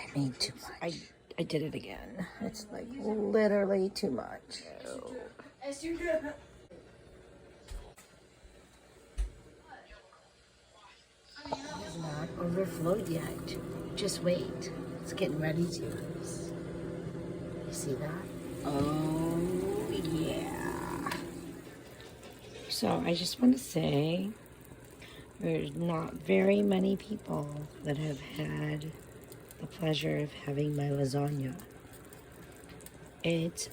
think I made too much. I did it again. It's like literally too much. Oh. It's not overflowed yet. Just wait. It's getting ready to. You see that? Oh, yeah. So I just want to say there's not very many people that have had the pleasure of having my lasagna. It's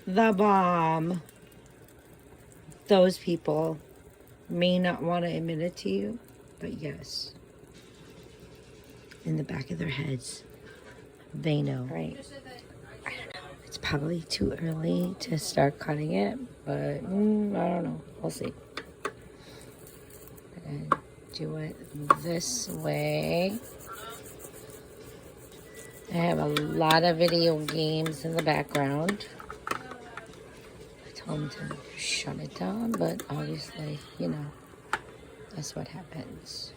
the bomb. Those people may not want to admit it to you, but yes, in the back of their heads, they know. Right. I don't know. It's probably too early to start cutting it, but I don't know. We'll see. And do it this way. I have a lot of video games in the background. I told him to shut it down, but obviously, you know, that's what happens.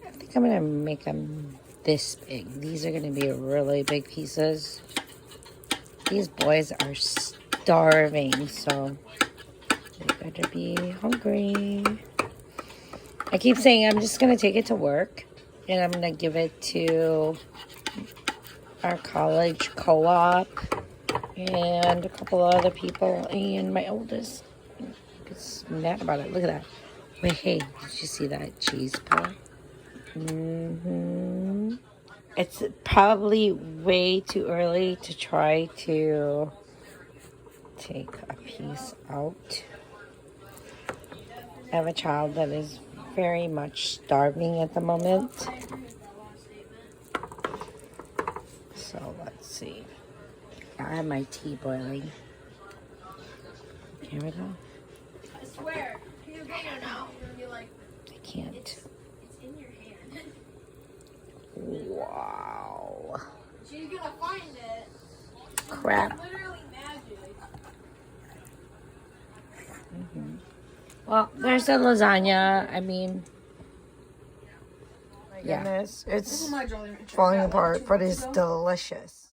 I think I'm gonna make them this big. These are gonna be really big pieces. These boys are starving, so they better be hungry. I keep saying I'm just gonna take it to work and I'm gonna give it to our college co-op and a couple of other people and my oldest gets mad about it. Look at that. Wait, hey, did you see that cheese pie? It's probably way too early to try to take a piece out. I have a child that is very much starving at the moment. So let's see. I have my tea boiling. Here we go. I swear. I don't know. I can't. It's in your hand. Wow. She's gonna find it. Crap. It's literally magic. Well, there's the lasagna. I mean, my yeah. goodness, it's This is my jolly falling apart, but it's delicious.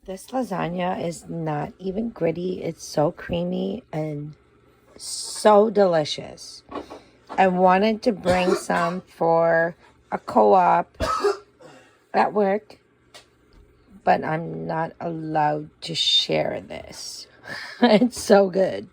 This lasagna is not even gritty. It's so creamy and so delicious. I wanted to bring some for a co-op at work, but I'm not allowed to share this. It's so good.